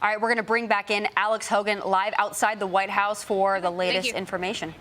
All right, we're going to bring back in Alex Hogan live outside the White House for the latest information.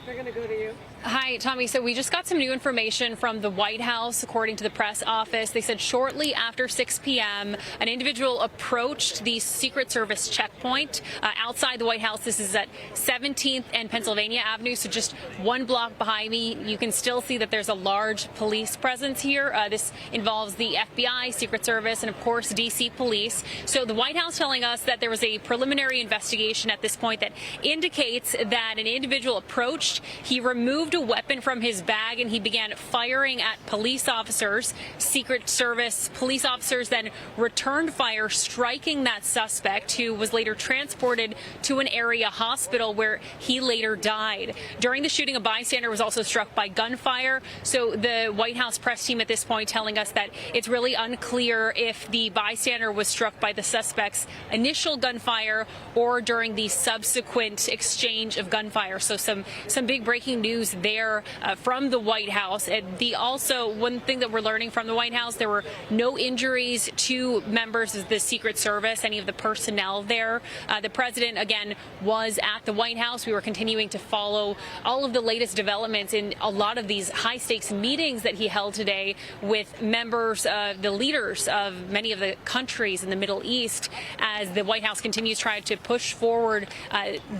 They're going to go to you. Hi, Tommy. So we just got some new information from the White House, according to the press office. They said shortly after 6 p.m., an individual approached the Secret Service checkpoint outside the White House. This is at 17th and Pennsylvania Avenue, so just one block behind me. You can still see that there's a large police presence here. This involves the FBI, Secret Service, and of course, D.C. police. So the White House telling us that there was a preliminary investigation at this point that indicates that an individual approached. He removed a weapon from his bag and he began firing at police officers. Secret Service police officers then returned fire, striking that suspect, who was later transported to an area hospital where he later died. During the shooting, a bystander was also struck by gunfire. So the White House press team at this point telling us that it's really unclear if the bystander was struck by the suspect's initial gunfire or during the subsequent exchange of gunfire. So some big breaking news there from the White House. And also one thing that we're learning from the White House, there were no injuries to members of the Secret Service, any of the personnel there. The president, again, was at the White House. We were continuing to follow all of the latest developments in a lot of these high-stakes meetings that he held today with members, the leaders of many of the countries in the Middle East, as the White House continues trying to push forward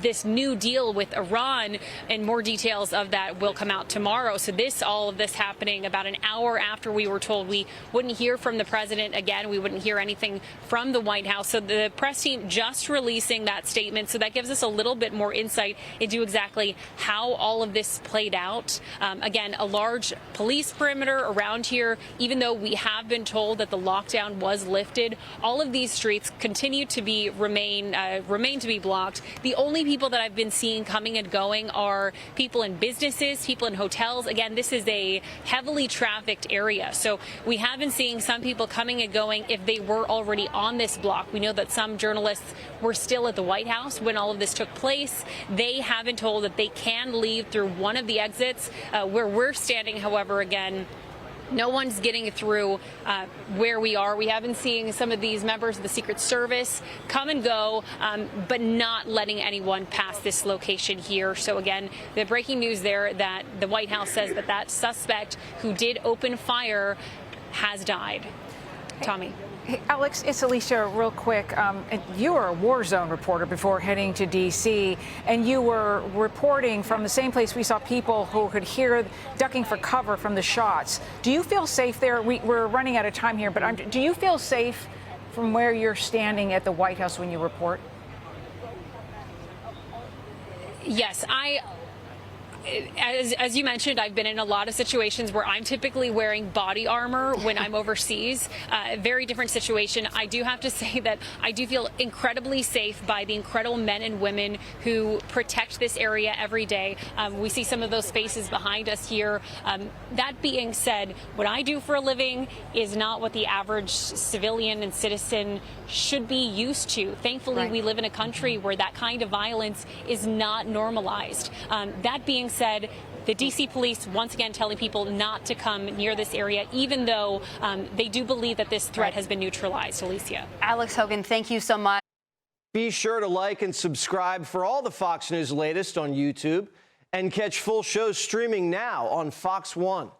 this new deal with Iran. And more details of that will come out tomorrow. So all of this happening about an hour after we were told we wouldn't hear from the president again. We wouldn't hear anything from the White House. So the press team just releasing that statement. So that gives us a little bit more insight into exactly how all of this played out. Again, a large police perimeter around here. Even though we have been told that the lockdown was lifted, all of these streets continue to remain to be blocked. The only people that I've been seeing coming and going are people in businesses, people in hotels. Again, this is a heavily trafficked area. So we have been seeing some people coming and going if they were already on this block. We know that some journalists were still at the White House when all of this took place. They have been told that they can leave through one of the exits. Where we're standing, however, again, no one's getting through where we are. We have been seeing some of these members of the Secret Service come and go, but not letting anyone pass this location here. So again, the breaking news there that the White House says that that suspect who did open fire has died. Tommy. Hey, Alex, it's Alicia, real quick. You were a war zone reporter before heading to D.C., and you were reporting from the same place we saw people who could hear ducking for cover from the shots. Do you feel safe there? We're running out of time here, but do you feel safe from where you're standing at the White House when you report? Yes, as you mentioned, I've been in a lot of situations where I'm typically wearing body armor when I'm overseas. Very different situation. I do have to say that I do feel incredibly safe by the incredible men and women who protect this area every day. We see some of those faces behind us here. That being said, what I do for a living is not what the average civilian and citizen should be used to. Thankfully, we live in a country where that kind of violence is not normalized. That being said, the D.C. police once again telling people not to come near this area, even though they do believe that this threat has been neutralized. Alicia. Alex Hogan, thank you so much. Be sure to like and subscribe for all the Fox News latest on YouTube and catch full shows streaming now on Fox One.